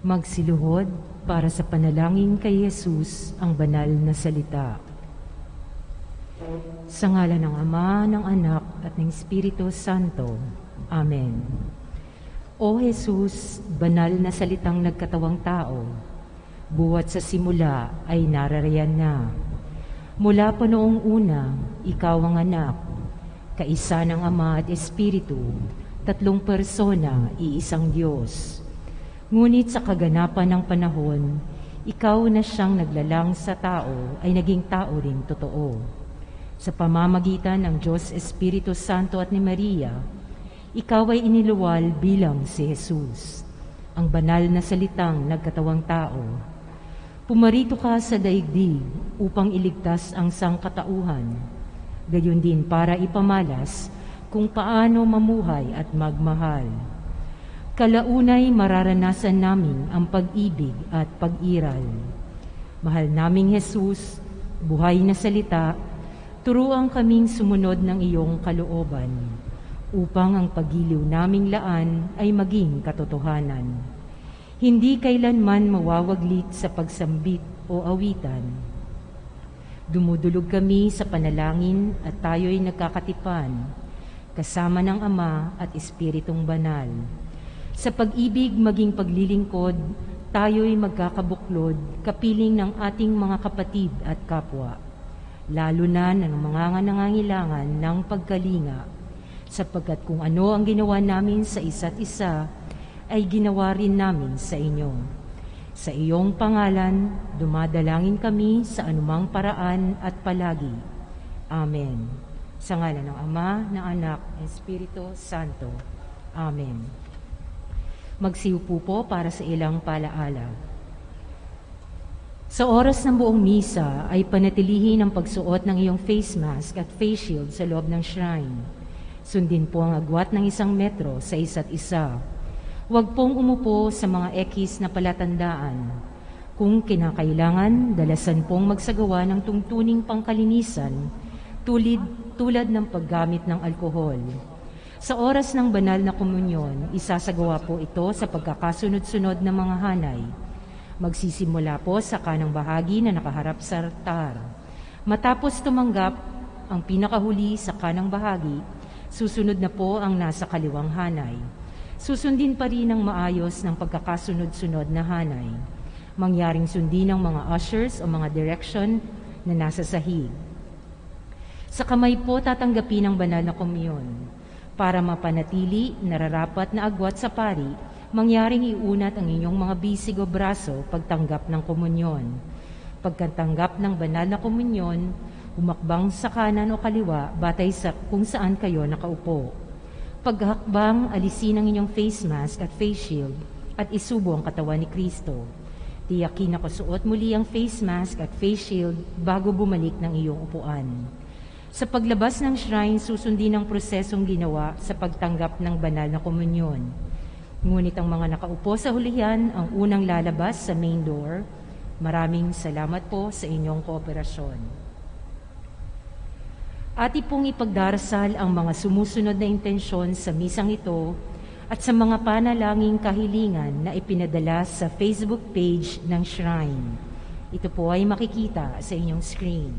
Magsiluhod para sa panalangin kay Jesus, ang banal na salita. Sa ngalan ng Ama, ng Anak, at ng Espiritu Santo. Amen. O Jesus, banal na salitang nagkatawang tao, buhat sa simula ay nararayan na. Mula pa noong una, ikaw ang anak, kaisa ng Ama at Espiritu, tatlong persona, iisang Diyos. Ngunit sa kaganapan ng panahon, ikaw na siyang naglalang sa tao ay naging tao rin totoo. Sa pamamagitan ng Diyos Espiritu Santo at ni Maria, ikaw ay iniluwal bilang si Jesus, ang banal na salitang nagkatawang tao. Pumarito ka sa daigdig upang iligtas ang sangkatauhan, gayon din para ipamalas kung paano mamuhay at magmahal. Kalaunay mararanasan namin ang pag-ibig at pag-iral. Mahal naming Jesus, buhay na salita, turuan kaming sumunod ng iyong kalooban, upang ang pagiliw naming laan ay maging katotohanan. Hindi kailanman mawawaglit sa pagsambit o awitan. Dumudulog kami sa panalangin at tayo'y nagkakatipan, kasama ng Ama at Espiritong Banal. Sa pag-ibig maging paglilingkod, tayo'y magkakabuklod, kapiling ng ating mga kapatid at kapwa, lalo na ng mga nangangailangan ng pagkalinga, sapagkat kung ano ang ginawa namin sa isa't isa, ay ginawa rin namin sa inyo. Sa iyong pangalan, dumadalangin kami sa anumang paraan at palagi. Amen. Sa ngalan ng Ama, ng Anak, ng Espiritu Santo. Amen. Magsiupo po para sa ilang palaala. Sa oras ng buong misa ay panatilihin ang pagsuot ng iyong face mask at face shield sa loob ng shrine. Sundin po ang agwat ng 1 metro sa isa't isa. Huwag pong umupo sa mga ekis na palatandaan. Kung kinakailangan, dalasan pong magsagawa ng tungtuning pangkalinisan tulad ng paggamit ng alkohol. Sa oras ng banal na komunyon, isasagawa po ito sa pagkakasunod-sunod ng mga hanay. Magsisimula po sa kanang bahagi na nakaharap sa altar. Matapos tumanggap ang pinakahuli sa kanang bahagi, susunod na po ang nasa kaliwang hanay. Susundin pa rin ng maayos ng pagkakasunod-sunod na hanay. Mangyaring sundin ng mga ushers o mga direction na nasa sahig. Sa kamay po tatanggapin ang banal na komunyon. Para mapanatili, nararapat na agwat sa pari, mangyaring iunat ang inyong mga bisig o braso pagtanggap ng komunyon. Pagkatanggap ng banal na komunyon, humakbang sa kanan o kaliwa batay sa kung saan kayo nakaupo. Paghakbang, alisin ang inyong face mask at face shield at isubo ang katawan ni Kristo. Tiyakin na kasuot muli ang face mask at face shield bago bumalik ng iyong upuan. Sa paglabas ng shrine, susundin ang prosesong ginawa sa pagtanggap ng banal na komunyon. Ngunit ang mga nakaupo sa hulihan ang unang lalabas sa main door. Maraming salamat po sa inyong kooperasyon. Ati pong ipagdarasal ang mga sumusunod na intensyon sa misang ito at sa mga panalangin kahilingan na ipinadala sa Facebook page ng shrine. Ito po ay makikita sa inyong screen.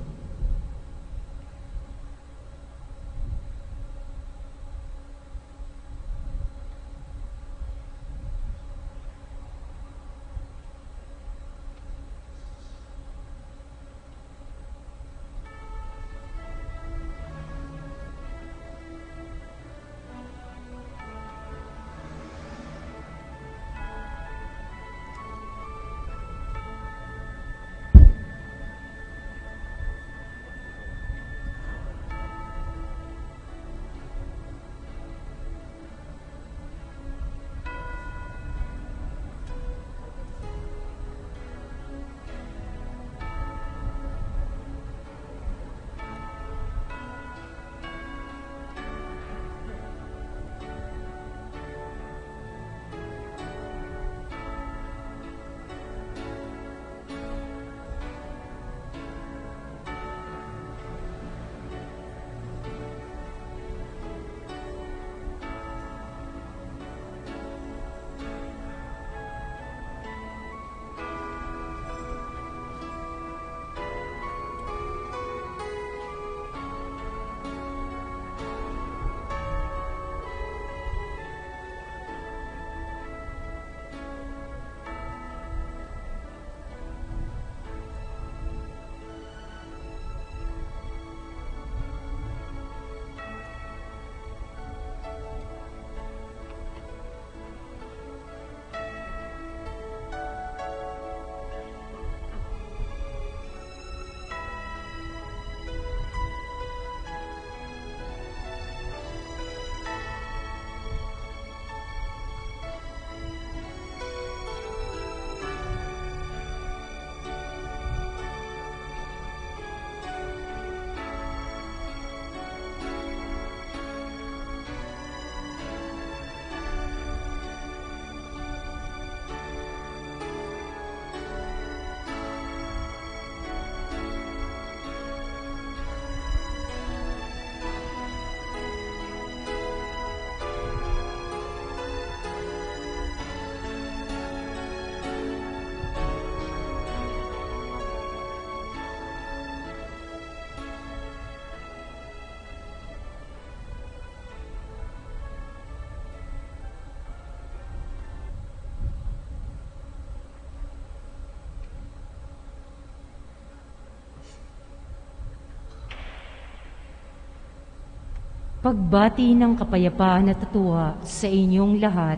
Pagbati ng kapayapaan at tuwa sa inyong lahat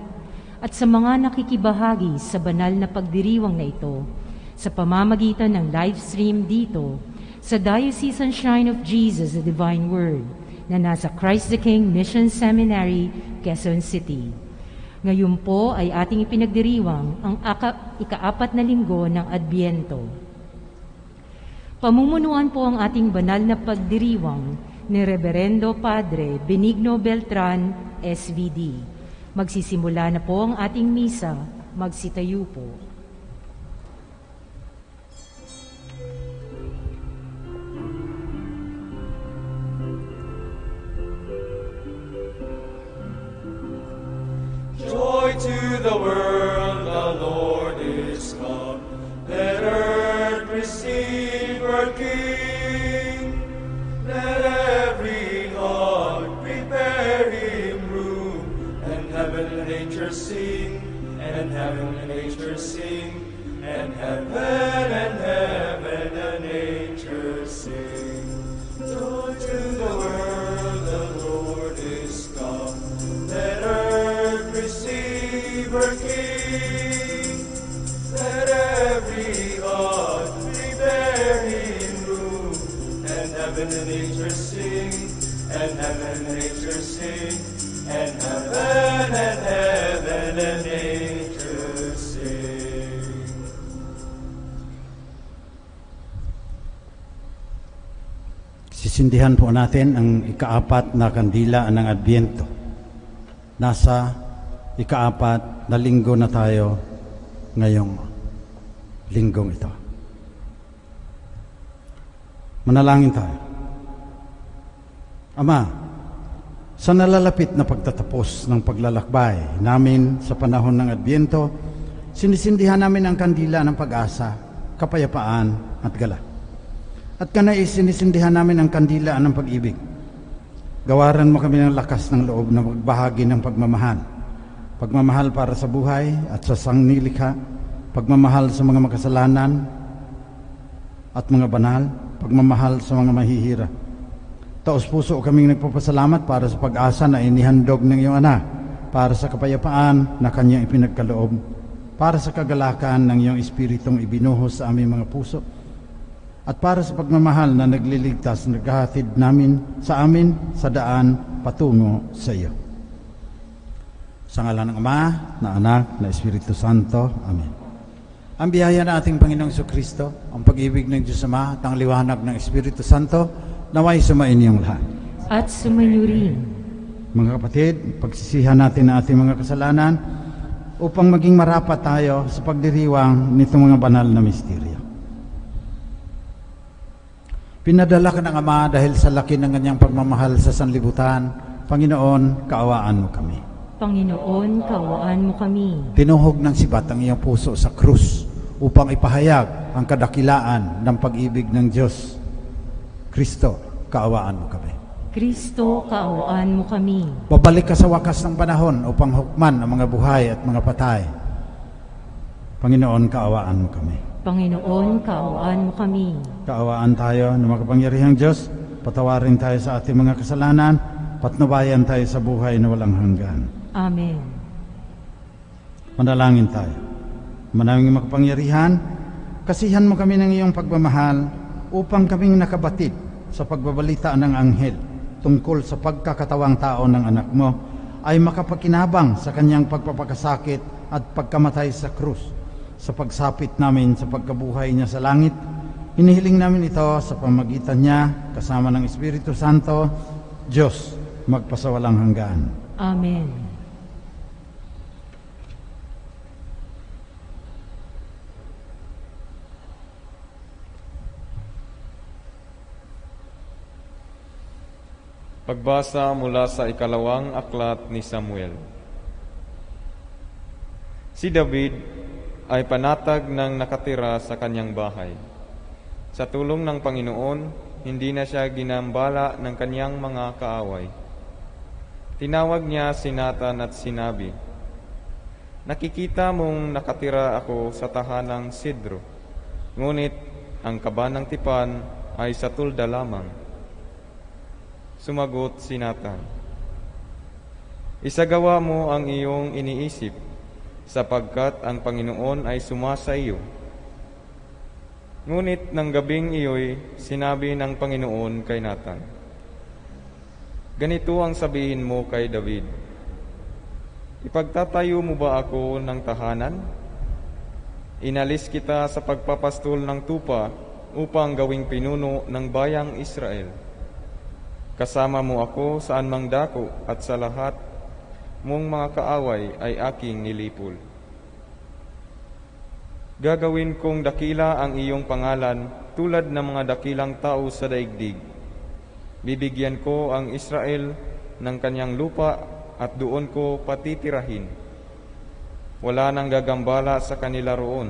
at sa mga nakikibahagi sa banal na pagdiriwang na ito sa pamamagitan ng live stream dito sa Diocesan Shrine of Jesus the Divine Word na nasa Christ the King Mission Seminary, Quezon City. Ngayon po ay ating ipinagdiriwang ang ika-4 na linggo ng Adbyento. Pamumunuan po ang ating banal na pagdiriwang ni Reverendo Padre Benigno Beltran, SVD. Magsisimula na po ang ating misa. Magsitayo po. Joy to the world, the Lord is come. Let earth receive her King. Let every heart prepare him room. And heaven and nature sing, and heaven and nature sing, and heaven and nature sing. Joy to the world, the Lord is come. Let earth receive her King. Let every heart prepare him room. And heaven and nature sing, and heaven and nature sing, and heaven and nature sing. Sisindihan po natin ang ika-4 na kandila ng Adbyento. Nasa ika-4 na linggo na tayo ngayong linggong ito. Manalangin tayo. Ama, sa nalalapit na pagtatapos ng paglalakbay namin sa panahon ng Adbyento, sinisindihan namin ang kandila ng pag-asa, kapayapaan at galak. At kanais sinisindihan namin ang kandila ng pag-ibig. Gawaran mo kami ng lakas ng loob na magbahagi ng pagmamahal. Pagmamahal para sa buhay at sa sangnilikha, pagmamahal sa mga makasalanan at mga banal, pagmamahal sa mga mahihirap. Taos-puso kaming nagpapasalamat para sa pag-asa na inihandog ng iyong anak, para sa kapayapaan na kanyang ipinagkaloob, para sa kagalakan ng iyong espiritong ibinuhos sa aming mga puso, at para sa pagmamahal na nagliligtas, naghahatid namin sa amin sa daan patungo sa iyo. Sa ngalan ng Ama, na Anak, na Espiritu Santo. Amen. Ang biyaya ng ating Panginoong Jesucristo, ang pag-ibig ng Diyos Ama at ang liwanag ng Espiritu Santo, naway sumain niyong lahat. At sumainyo rin. Mga kapatid, pagsisihan natin ang ating mga kasalanan upang maging marapat tayo sa pagdiriwang nitong mga banal na misteryo. Pinadala ka ng Ama dahil sa laki ng kanyang pagmamahal sa sanlibutan. Panginoon, kaawaan mo kami. Panginoon, kaawaan mo kami. Tinuhog ng sibat ang iyong puso sa krus upang ipahayag ang kadakilaan ng pag-ibig ng Diyos. Kristo, kaawaan mo kami. Kristo, kaawaan mo kami. Babalik ka sa wakas ng panahon upang hukman ang mga buhay at mga patay. Panginoon, kaawaan mo kami. Panginoon, kaawaan mo kami. Kaawaan tayo ng makapangyarihang Diyos, patawarin tayo sa ating mga kasalanan, patnubayan tayo sa buhay na walang hanggan. Amen. Manalangin tayo. Manaming makapangyarihan, kasihan mo kami ng iyong pagmamahal upang kaming nakabatid sa pagbabalita ng anghel tungkol sa pagkakatawang tao ng anak mo ay makapakinabang sa kanyang pagpapakasakit at pagkamatay sa krus. Sa pagsapit namin sa pagkabuhay niya sa langit, inihiling namin ito sa pamagitan niya kasama ng Espiritu Santo, Diyos magpasawalang hanggan. Amen. Pagbasa mula sa ikalawang aklat ni Samuel. Si David ay panatag ng nakatira sa kanyang bahay. Sa tulong ng Panginoon, hindi na siya ginambala ng kanyang mga kaaway. Tinawag niya si Nathan at sinabi, "Nakikita mong nakatira ako sa tahanang sidro, ngunit ang kaba ng tipan ay sa tulda lamang." Sumagot si Nathan, Isagawa mo ang iyong iniisip, sapagkat ang Panginoon ay sumasa iyo. Ngunit ng gabing iyo'y sinabi ng Panginoon kay Nathan, ganito ang sabihin mo kay David, ipagtatayo mo ba ako ng tahanan? Inalis kita sa pagpapastol ng tupa upang gawing pinuno ng bayang Israel. Kasama mo ako sa anumang dako at sa lahat mong mga kaaway ay aking nilipol. Gagawin kong dakila ang iyong pangalan tulad ng mga dakilang tao sa daigdig. Bibigyan ko ang Israel ng kanyang lupa at doon ko patitirahin. Wala nang gagambala sa kanila roon.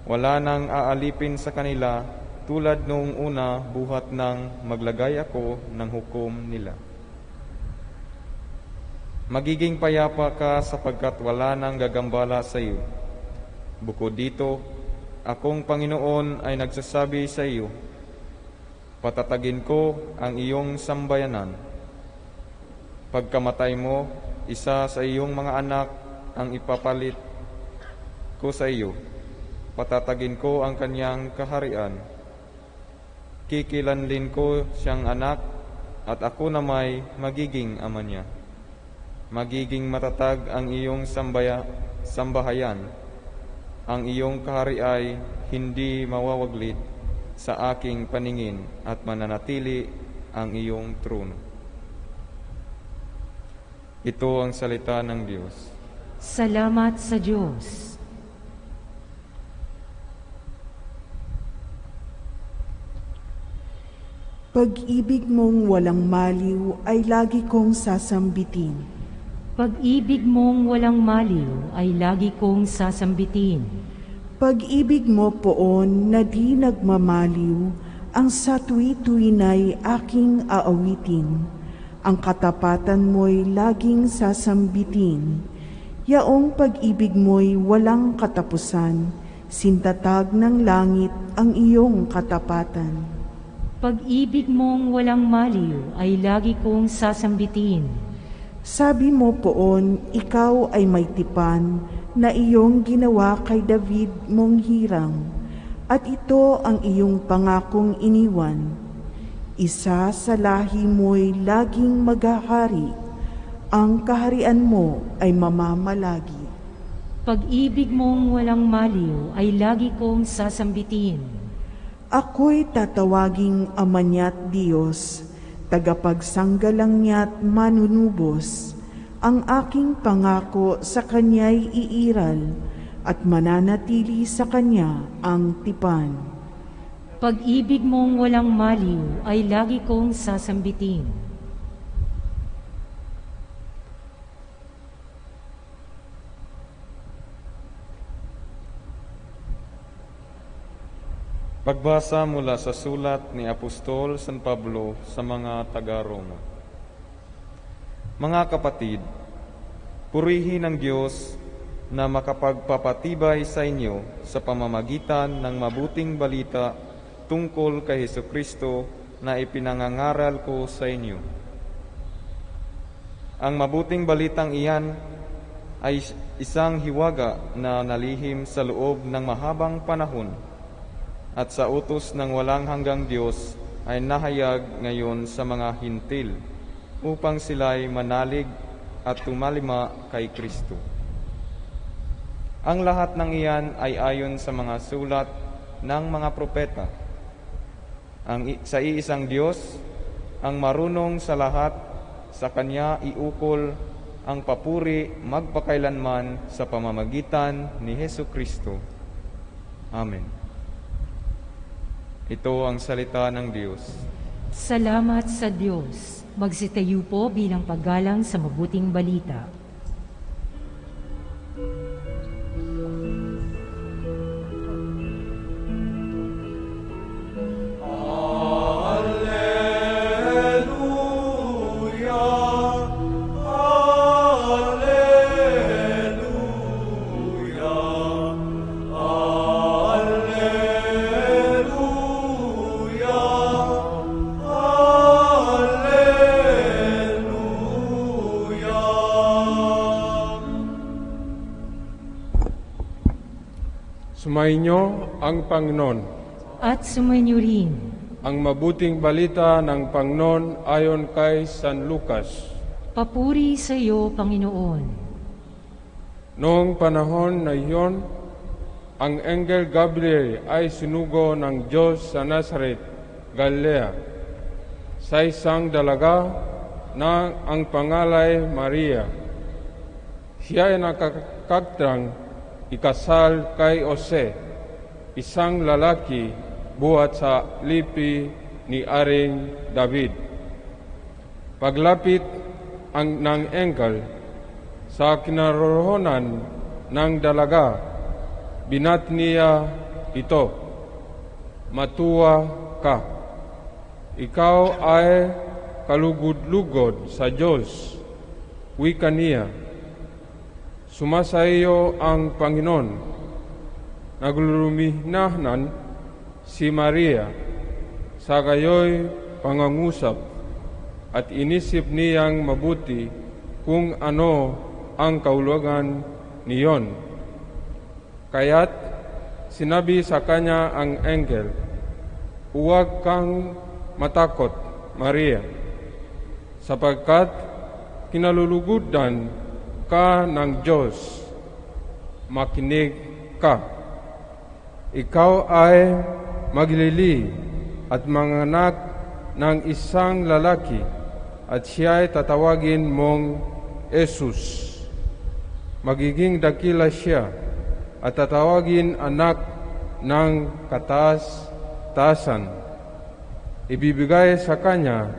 Wala nang aalipin sa kanila tulad noong una buhat nang maglagay ako ng hukom nila. Magiging payapa ka sapagkat wala nang gagambala sa iyo. Bukod dito, akong Panginoon ay nagsasabi sa iyo, patatagin ko ang iyong sambayanan. Pagkamatay mo, isa sa iyong mga anak ang ipapalit ko sa iyo. Patatagin ko ang kanyang kaharian. Kikilanlin ko siyang anak at ako na may magiging ama niya. Magiging matatag ang iyong sambahayan. Ang iyong kahari ay hindi mawawaglit sa aking paningin at mananatili ang iyong trono. Ito ang salita ng Diyos. Salamat sa Diyos. Pag-ibig mong walang maliw ay lagi kong sasambitin. Pag-ibig mong walang maliw ay lagi kong sasambitin. Pag-ibig mo poon na di nagmamaliw, ang sa tuwi-tuwina'y aking aawitin. Ang katapatan mo'y laging sasambitin. Yaong pag-ibig mo'y walang katapusan, sintatag ng langit ang iyong katapatan. Pag-ibig mong walang maliw ay lagi kong sasambitin. Sabi mo poon, ikaw ay may tipan na iyong ginawa kay David mong hirang, at ito ang iyong pangakong iniwan. Isa sa lahi mo'y laging maghahari, ang kaharian mo ay mamamalagi. Pag-ibig mong walang maliw ay lagi kong sasambitin. Ako'y tatawaging Ama niya't Diyos, tagapagsanggalang niya't manunubos. Ang aking pangako sa Kanya'y iiral, at mananatili sa Kanya ang tipan. Pag-ibig mong walang maliw ay lagi kong sasambitin. Pagbasa mula sa sulat ni Apostol San Pablo sa mga taga-Roma. Mga kapatid, purihin ang Diyos na makapagpapatibay sa inyo sa pamamagitan ng mabuting balita tungkol kay Hesukristo na ipinangangaral ko sa inyo. Ang mabuting balitang iyan ay isang hiwaga na nalihim sa loob ng mahabang panahon, at sa utos ng walang hanggang Diyos ay nahayag ngayon sa mga hintil upang sila'y manalig at tumalima kay Kristo. Ang lahat ng iyan ay ayon sa mga sulat ng mga propeta. Sa iisang Diyos, ang marunong sa lahat, sa Kanya iukol ang papuri magpakailanman sa pamamagitan ni Hesukristo. Amen. Ito ang salita ng Diyos. Salamat sa Diyos. Magsitayo po bilang paggalang sa mabuting balita. Alleluia. Sumainyo ang Panginoon. At sumainyo rin. Ang mabuting balita ng Panginoon ayon kay San Lucas. Papuri sa iyo, Panginoon. Noong panahon na iyon, ang Enggel Gabriel ay sinugo ng Diyos sa Nazareth, Galilea, sa isang dalaga na ang pangalay Maria. Siya ay nakakagtang ikasal kay Jose, isang lalaki buhat sa lipi ni Aring David. Paglapit ng engkel sa kinaroroonan ng dalaga, binat niya ito, "Matuwa ka. Ikaw ay kalugod-lugod sa Diyos." Wika niya, "Sumasaiyo ang Panginoon." Nagluluminahanan si Maria sa gayoy pangangusap at inisip niyang mabuti kung ano ang kahulugan niyon. Kaya't sinabi sa kanya ang engkel, "Huwag kang matakot, Maria, sapagkat kinalulugudan ka ng Diyos. Makinig ka. Ikaw ay maglili at manganak ng isang lalaki, at siya ay tatawagin mong Jesus. Magiging dakila siya at tatawagin anak ng kataas-taasan. Ibibigay sa kanya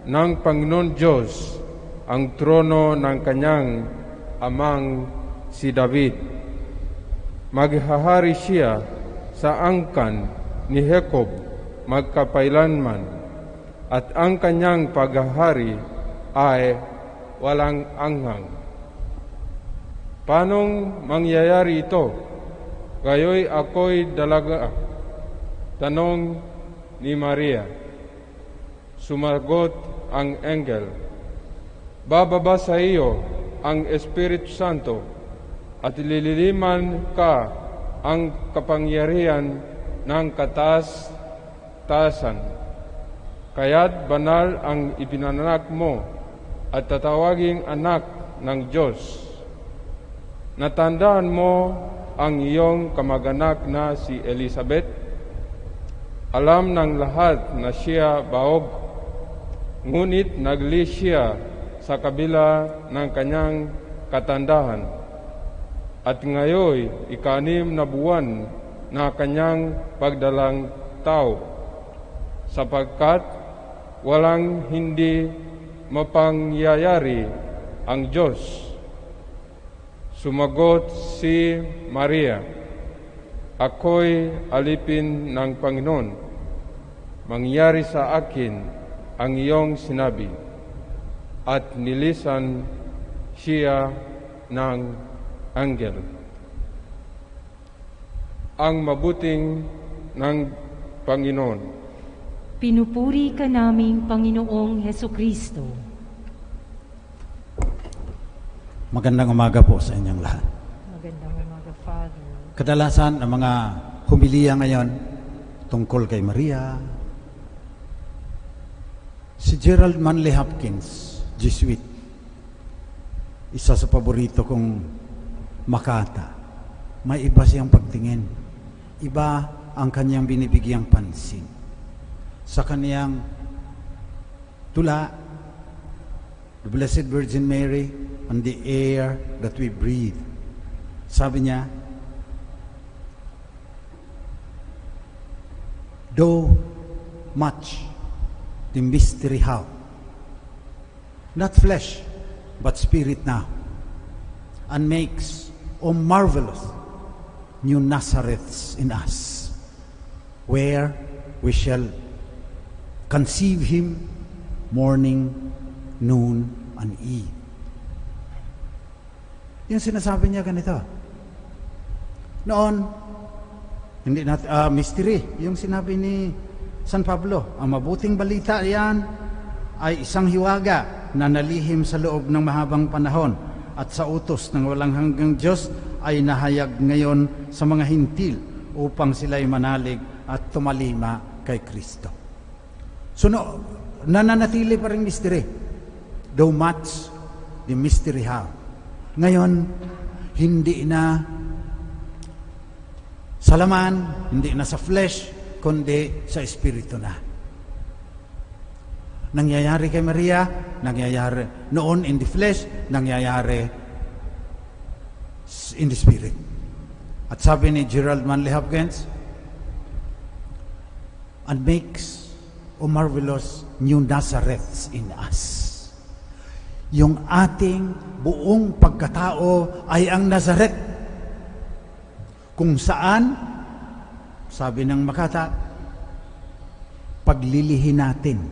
ng Panginoon Diyos ang trono ng kanyang amang si David. Maghahari siya sa angkan ni Jacob magkapailanman, at ang kanyang paghahari ay walang anghang." "Paanong mangyayari ito? Gayoy ako'y dalaga," tanong ni Maria. Sumagot ang engkel, "Bababa sa iyo ang Espiritu Santo, at lililiman ka ang kapangyarihan ng kataas-taasan. Kaya't banal ang ipinanak mo at tatawaging anak ng Diyos. Natandaan mo ang iyong kamag-anak na si Elizabeth. Alam ng lahat na siya baog, ngunit nagli siya sa kabila ng kanyang katandahan. At ngayon, ika-6 na buwan na kanyang pagdalang tao, sapagkat walang hindi mapangyayari ang Diyos." Sumagot si Maria, "Ako'y alipin ng Panginoon. Mangyari sa akin ang iyong sinabi." At nilisan siya ng anghel. Ang mabuting ng Panginoon. Pinupuri ka naming Panginoong Hesukristo. Magandang umaga po sa inyong lahat. Magandang umaga, Father. Kadalasan ang mga humiliya ngayon tungkol kay Maria. Si Gerald Manley Hopkins, Jesuit, isa sa paborito kong makata. May iba siyang pagtingin. Iba ang kanyang binibigyang pansin. Sa kaniyang tula, the Blessed Virgin Mary and the air that we breathe. Sabi niya, "Though much the mystery how, not flesh, but spirit now, and makes, O marvelous, new Nazareths in us, where we shall conceive him morning, noon, and eve." Yung sinasabi niya ganito. Noon, hindi mystery. Yung sinabi ni San Pablo, ang mabuting balita yan ay isang hiwaga na nalihim sa loob ng mahabang panahon at sa utos ng walang hanggang Diyos ay nahayag ngayon sa mga hintil upang sila'y manalig at tumalima kay Kristo. So, nananatili pa rin mystery. Though much the mystery have. Ngayon, hindi na sa laman, hindi na sa flesh, kundi sa espiritu na. Nangyayari kay Maria, nangyayari noon in the flesh, nangyayari in the spirit. At sabi ni Gerald Manley Hopkins, and makes a marvelous new Nazareth in us. Yung ating buong pagkatao ay ang Nazareth. Kung saan, sabi ng Makata, paglilihin natin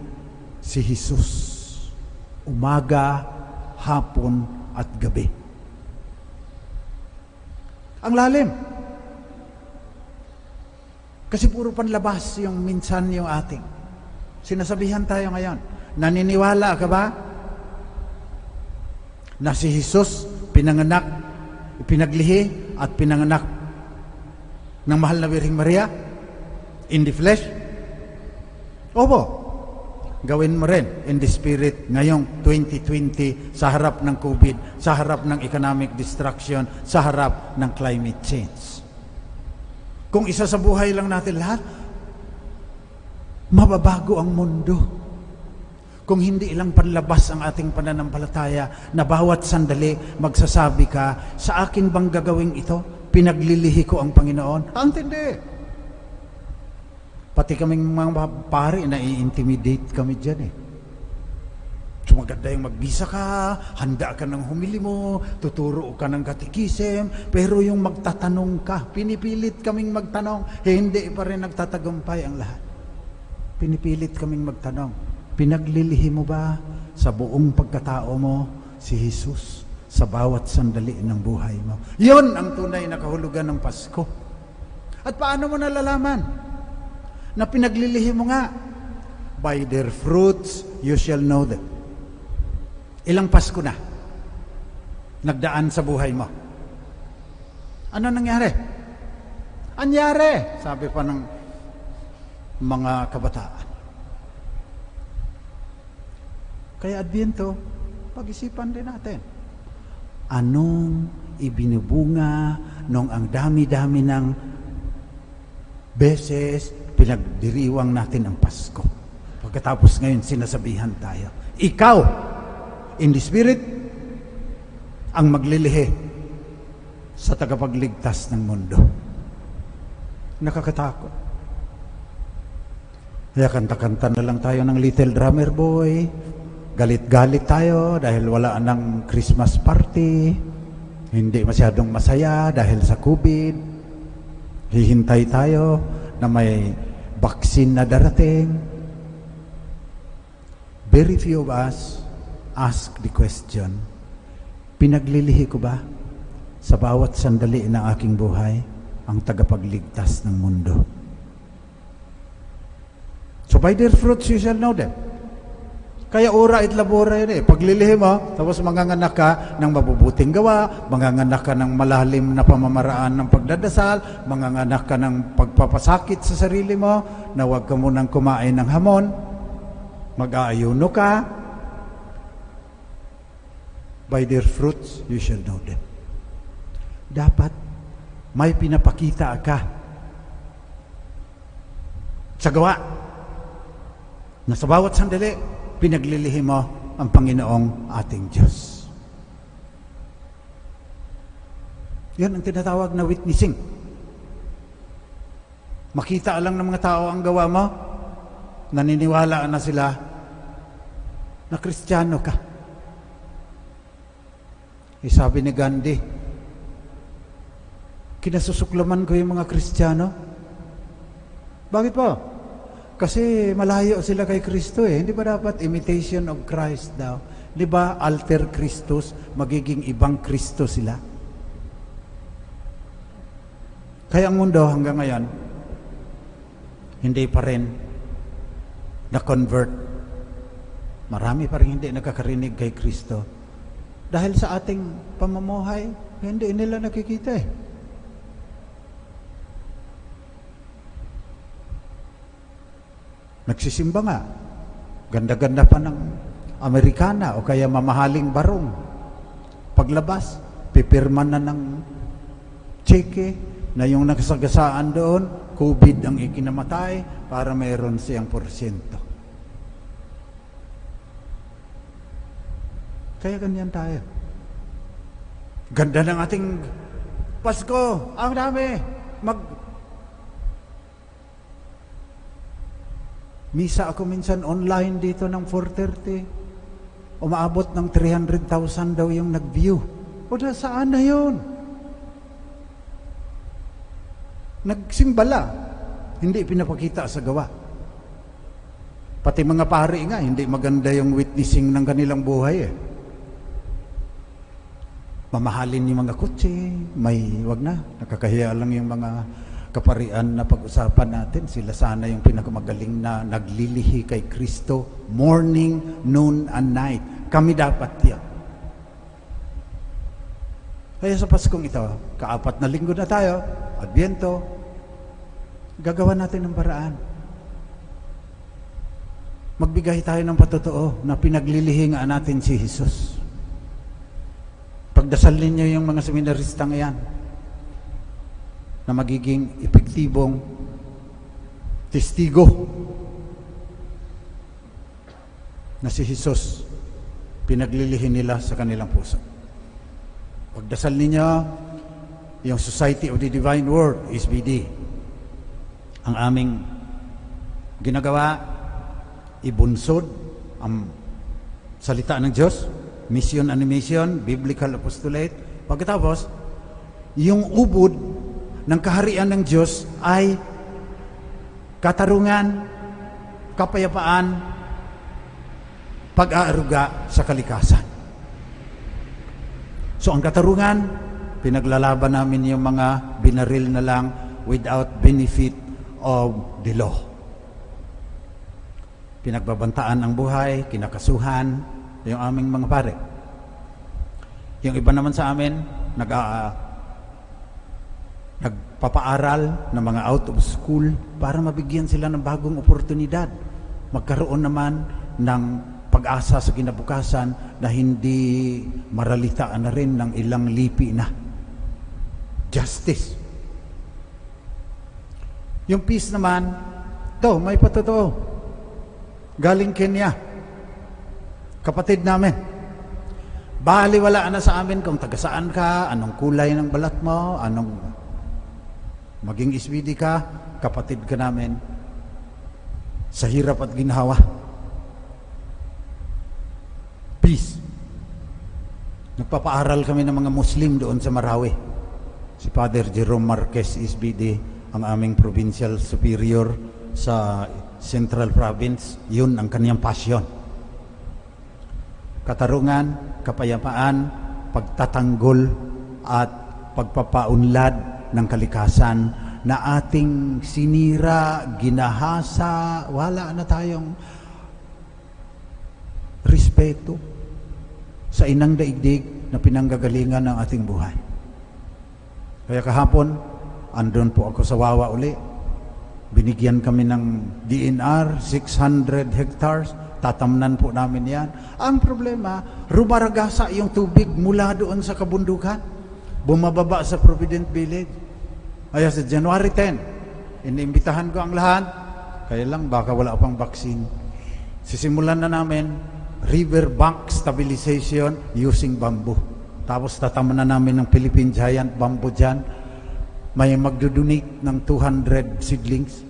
si Jesus umaga, hapon at gabi. Ang lalim. Kasi puro panlabas yung minsan yung ating. Sinasabihan tayo ngayon, naniniwala ka ba na si Jesus pinanganak, pinaglihi at pinanganak ng mahal na Birheng Maria in the flesh? Opo. Gawin mo rin in the spirit ngayong 2020 sa harap ng COVID, sa harap ng economic destruction, sa harap ng climate change. Kung isa sa buhay lang natin lahat, mababago ang mundo. Kung hindi lang panlabas ang ating pananampalataya na bawat sandali magsasabi ka, sa akin bang gagawin ito? Pinaglilihi ko ang Panginoon? Ang tindi. Pati kaming mga pare, nai-intimidate kami dyan eh. So maganda yung magbisa ka, handa ka ng humili mo, tuturo ka ng katikisem, pero yung magtatanong ka, pinipilit kaming magtanong, hindi pa rin nagtatagumpay ang lahat. Pinipilit kaming magtanong, pinaglilihi mo ba sa buong pagkatao mo si Jesus sa bawat sandali ng buhay mo? Yun ang tunay na kahulugan ng Pasko. At paano mo nalalaman na pinaglilihi mo nga? By their fruits you shall know them. Ilang Pasko na nagdaan sa buhay mo? Ano nangyari? Anyari, sabi pa ng mga kabataan. Kaya Adbyento, pag-isipan din natin. Anong ibinubunga nung ang dami-dami ng beses pinagdiriwang natin ang Pasko? Pagkatapos ngayon, sinasabihan tayo, ikaw, in the Spirit, ang maglilihi sa tagapagligtas ng mundo. Nakakatakot. Kaya kanta-kanta na lang tayo ng Little Drummer Boy, galit-galit tayo dahil wala ng Christmas party, hindi masyadong masaya dahil sa COVID, hihintay tayo na may vaccine na darating. Very few of us ask the question, pinaglilihi ko ba sa bawat sandali ng aking buhay ang tagapagligtas ng mundo? So by their fruits you shall know them. Kaya ora it labora yun eh. Paglilihi mo, tapos manganganak ka ng mabubuting gawa, manganganak ka ng malalim na pamamaraan ng pagdadasal, manganganak ka ng pagpapasakit sa sarili mo, na huwag ka munang kumain ng hamon, mag-aayuno ka. By their fruits, you shall know them. Dapat may pinapakita ka sa gawa na sa bawat sandali, pinaglilihi mo ang Panginoong ating Diyos. Yan ang tinatawag na witnessing. Makita lang ng mga tao ang gawa mo, naniniwala na sila na Kristiyano ka. Sabi ni Gandhi, kinasusuklaman ko yung mga Kristiyano. Bakit po? Kasi malayo sila kay Kristo eh. Hindi ba dapat imitation of Christ daw? Di ba alter Christus, magiging ibang Kristo sila? Kaya ang mundo hanggang ngayon, hindi pa rin na-convert. Marami pa rin hindi nakakarinig kay Kristo. Dahil sa ating pamumuhay, hindi nila nakikita eh. Nagsisimba nga. Ganda-ganda pa ng Amerikana o kaya mamahaling barong. Paglabas, pipirma na ng cheque na yung nagsagasaan doon, COVID ang ikinamatay para mayroon siyang porsyento. Kaya ganyan tayo. Ganda ng ating Pasko. Ang dami. Misa ako minsan online dito ng 4:30. Umaabot ng 300,000 daw yung nag-view. O saan na yun? Nagsimbala. Hindi pinapakita sa gawa. Pati mga pari nga, hindi maganda yung witnessing ng kanilang buhay eh. Mamahalin yung mga kotse, wag na, nakakahiya lang yung mga kaparian na pag-usapan natin. Sila sana yung pinakamagaling na naglilihi kay Kristo morning, noon, and night. Kami dapat yan. Kaya sa Paskong ito, ka-4 na linggo na tayo, Adbyento, gagawa natin ng paraan. Magbigay tayo ng patotoo na pinaglilihingaan natin si Jesus. Pagdasal ninyo yung mga seminaristang yan na magiging epektibong testigo na si Jesus pinaglilihin nila sa kanilang puso. Pagdasal ninyo yung Society of the Divine Word, SBD. Ang aming ginagawa, ibunsod ang salita ng Diyos, mission and mission, biblical apostolate. Pagkatapos, yung ubod ng kaharian ng Diyos ay katarungan, kapayapaan, pag-aaruga sa kalikasan. So ang katarungan, pinaglalaban namin yung mga binaril na lang without benefit of the law. Pinagbabantaan ang buhay, kinakasuhan, yung aming mga pare. Yung iba naman sa amin, nagpapaaral ng mga out of school para mabigyan sila ng bagong oportunidad. Magkaroon naman ng pag-asa sa kinabukasan na hindi maralitaan na rin ng ilang lipi na. Justice. Yung peace naman, may patotoo. Galing Kenya. Kapatid namin. Baliwala na sa amin kung taga-saan ka, anong kulay ng balat mo, anong maging SBD ka, kapatid ka namin sa hirap at ginhawa. Peace. Nagpapaaral kami ng mga Muslim doon sa Marawi. Si Father Jerome Marquez, SBD, ang aming provincial superior sa Central Province, yun ang kaniyang passion. Katarungan, kapayapaan, pagtatanggol at pagpapaunlad ng kalikasan na ating sinira, ginahasa, wala na tayong respeto sa inang daigdig na pinanggagalingan ng ating buhay. Kaya kahapon, andun po ako sa Wawa uli. Binigyan kami ng DNR, 600 hectares. Tatamnan po namin yan. Ang problema, rumaragasa yung tubig mula doon sa kabundukan. Bumababa sa Provident Village. Kaya sa January 10, iniimbitahan ko ang lahat. Kaya lang, baka wala pang vaccine. Sisimulan na namin river bank stabilization using bamboo. Tapos tatamanan namin ng Philippine Giant Bamboo dyan. May magdodonate ng 200 seedlings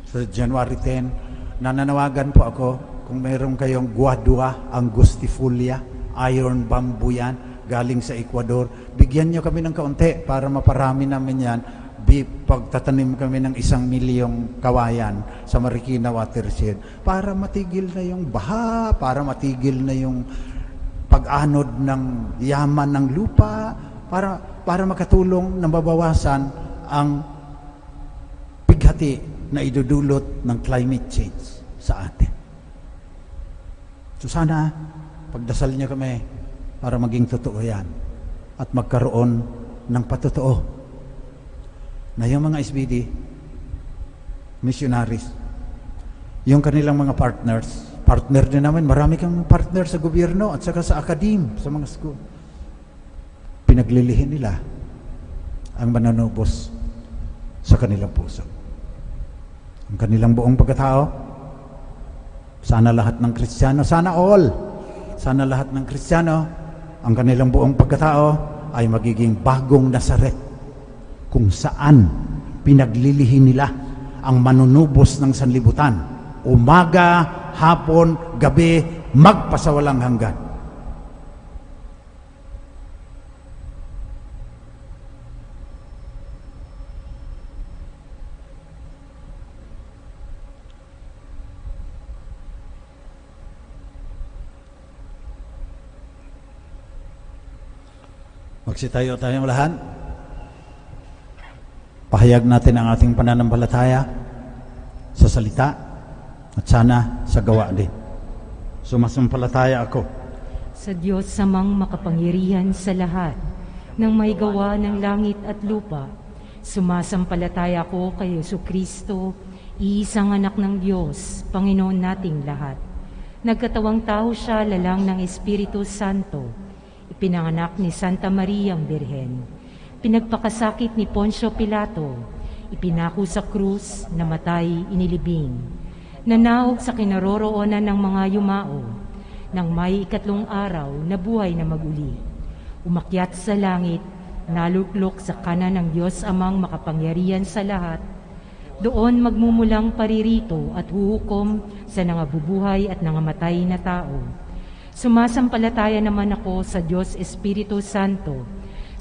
sa January 10. Nananawagan po ako kung mayroon kayong guadua angustifolia, iron bamboo yan, galing sa Ecuador. Bigyan nyo kami ng kaunti para maparami namin yan. Pagtatanim kami ng 1 milyong kawayan sa Marikina Watershed para matigil na yung baha, para matigil na yung pag-anod ng yaman ng lupa, para makatulong na mabawasan ang bighati na idudulot ng climate change sa atin. So sana, pagdasal niyo kami para maging totoo yan at magkaroon ng patotoo na yung mga SBD, missionaries, Yung kanilang mga partner din namin, marami kang partner sa gobyerno at saka sa akadim, sa mga school. Pinaglilihin nila ang mananubos sa kanilang puso. Ang kanilang buong pagkatao, sana lahat ng Kristiyano, sana lahat ng Kristiyano, ang kanilang buong pagkatao ay magiging bagong Nazaret, kung saan pinaglilihin nila ang manunubos ng sanlibutan, umaga, hapon, gabi, magpasawalang hanggan. Magsitayo tayong lahat. Pahayag natin ang ating pananampalataya sa salita at sana sa gawa din. Sumasampalataya ako Sa Diyos samang makapangyarihan sa lahat, ng may gawa ng langit at lupa. Sumasampalataya ko kay Jesucristo, iisang anak ng Diyos, Panginoon nating lahat. Nagkatawang tao siya lalang ng Espiritu Santo, ipinanganak ni Santa Maria ang Birhen, pinagpakasakit ni Poncio Pilato, ipinako sa krus, namatay, inilibing, nanaog sa kinaroroonan ng mga yumao, nang may 3 araw na buhay na maguli, umakyat sa langit, naluklok sa kanan ng Diyos amang makapangyarihan sa lahat, doon magmumulang paririto at huhukom sa nangabubuhay at nangamatay na tao. Sumasampalataya naman ako sa Diyos Espiritu Santo,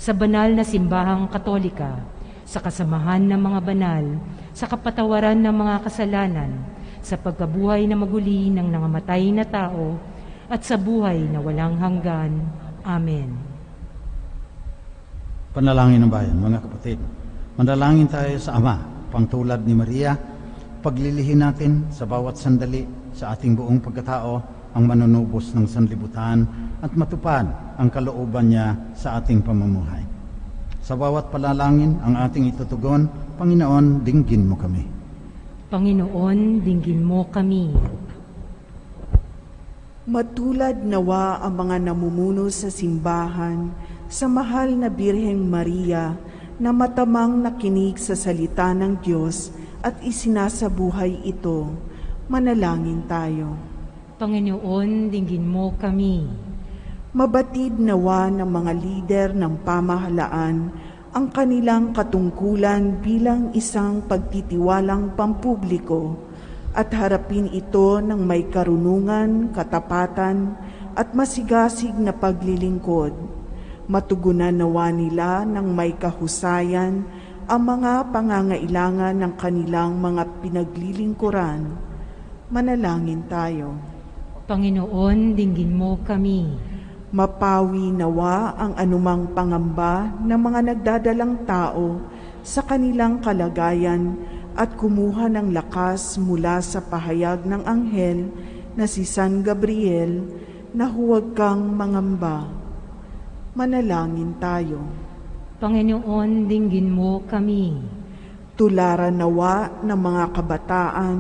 sa banal na simbahang katolika, sa kasamahan ng mga banal, sa kapatawaran ng mga kasalanan, sa pagkabuhay na maguli ng nangamatay na tao, at sa buhay na walang hanggan. Amen. Panalangin ng bayan, mga kapatid. Manalangin tayo sa Ama, pangtulad ni Maria, paglilihin natin sa bawat sandali sa ating buong pagkatao ang manunubos ng sanlibutan at matupad ang kalooban niya sa ating pamumuhay. Sa bawat panalangin ang ating itutugon, Panginoon, dinggin mo kami. Panginoon, dinggin mo kami. Matulad nawa ang mga namumuno sa simbahan sa mahal na Birheng Maria na matamang nakinig sa salita ng Diyos at isinasabuhay ito. Manalangin tayo. Panginoon, dinggin mo kami. Mabatid nawa ng mga lider ng pamahalaan ang kanilang katungkulan bilang isang pagtitiwalang pampubliko at harapin ito ng may karunungan, katapatan at masigasig na paglilingkod. Matugunan nawa nila ng may kahusayan ang mga pangangailangan ng kanilang mga pinaglilingkuran. Manalangin tayo. Panginoon, dinggin mo kami. Mapawi nawa ang anumang pangamba ng mga nagdadalang tao sa kanilang kalagayan at kumuha ng lakas mula sa pahayag ng anghel na si San Gabriel na huwag kang mangamba. Manalangin tayo. Panginoon, dinggin mo kami. Tularan nawa ng mga kabataan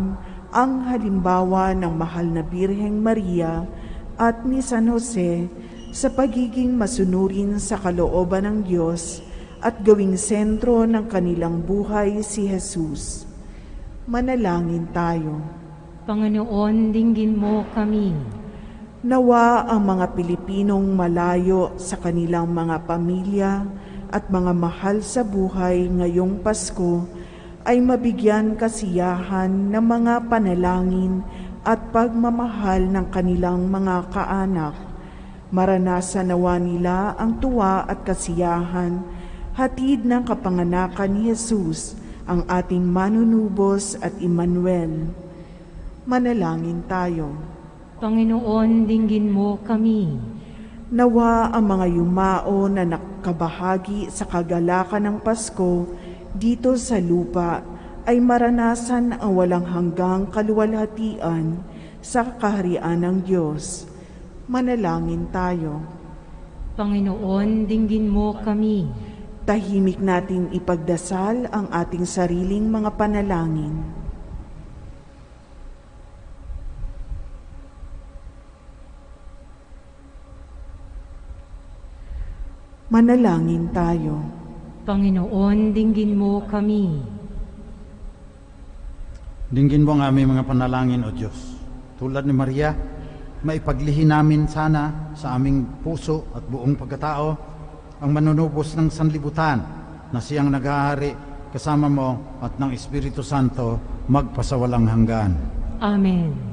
ang halimbawa ng mahal na Birheng Maria at ni San Jose sa pagiging masunurin sa kalooban ng Diyos at gawing sentro ng kanilang buhay si Jesus. Manalangin tayo. Panginoon, dinggin mo kami. Nawa ang mga Pilipinong malayo sa kanilang mga pamilya at mga mahal sa buhay ngayong Pasko ay mabigyan kasiyahan ng mga panalangin at pagmamahal ng kanilang mga kaanak. Maranasan nawa nila ang tuwa at kasiyahan, hatid ng kapanganakan ni Jesus, ang ating manunubos at Emmanuel. Manalangin tayo. Panginoon, dinggin mo kami. Nawa ang mga yumao na nakabahagi sa kagalakan ng Pasko dito sa lupa ay maranasan ang walang hanggang kaluwalhatian sa kaharian ng Diyos. Manalangin tayo. Panginoon, dinggin mo kami. Tahimik nating ipagdasal ang ating sariling mga panalangin. Manalangin tayo. Panginoon, dinggin mo kami. Dinggin mo ang aming mga panalangin, O Diyos. Tulad ni Maria, maipaglihi namin sana sa aming puso at buong pagkatao ang manunubos ng sanlibutan na siyang naghahari kasama mo at ng Espiritu Santo magpasawalang hanggan. Amen.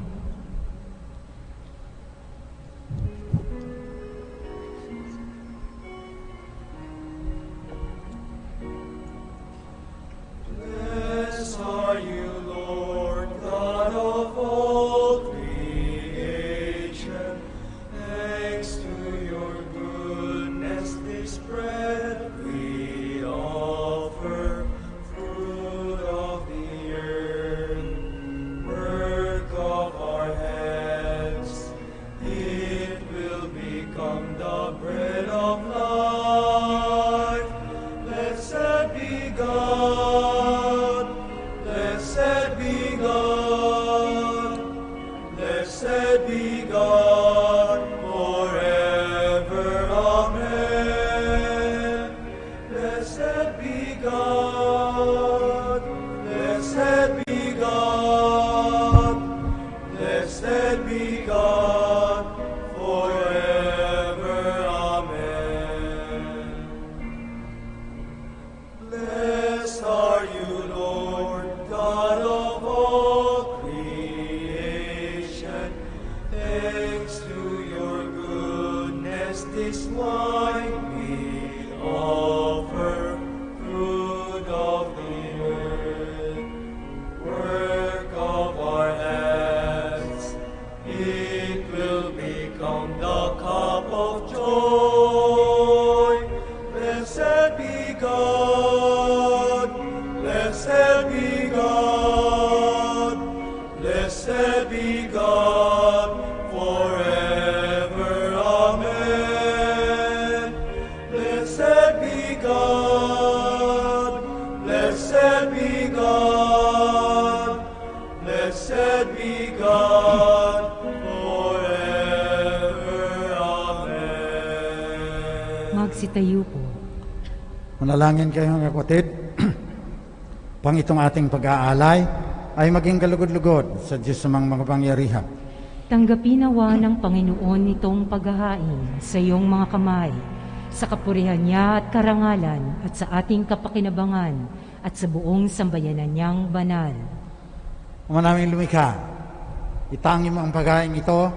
Blessed are you, Lord, God of all creation. Thanks to your goodness, this bread we offer, fruit of the earth, work of our hands. It will become the bread of life. Blessed be God. Blessed be God. Blessed be God forever. Amen. Blessed be God. Blessed be God. Blessed be God forever. Amen. Blessed are you, Lord, God of all creation. Thanks to your goodness, this wine we offer, fruit of the earth, work of our hands. It will become the cup of joy. Blessed be God. Blessed be God. Blessed be God forever. Amen. Blessed be God. Blessed be God. Blessed be God forever. Amen. Magsitayo po. Manalangin kayo mga kapatid. Pang itong ating pag-aalay ay maging kalugod-lugod sa Diyos sa mga pangyarihan. Tanggapin nawa ng Panginoon itong paghahain sa iyong mga kamay, sa kapurihan niya at karangalan at sa ating kapakinabangan at sa buong sambayanan niyang banal. Ama naming lumikha, itangin mo ang paghahain ito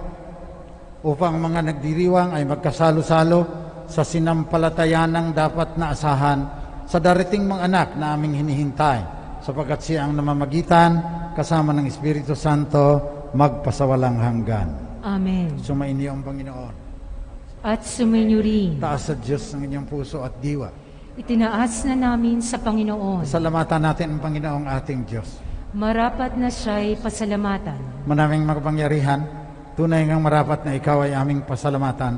upang ang mga nagdiriwang ay magkasalo-salo sa sinampalatayanang dapat na asahan sa darating mga anak na aming hinihintay, sapagkat siya ang namamagitan kasama ng Espiritu Santo magpasawalang hanggan. Amen. Sumainyo ang Panginoon. At sumainyo rin. Taas sa Diyos ang inyong puso at diwa. Itinaas na namin sa Panginoon. Salamatan natin ang Panginoong ating Diyos. Marapat na siya'y pasalamatan. Manaming makapangyarihan, tunay ngang marapat na ikaw ay aming pasalamatan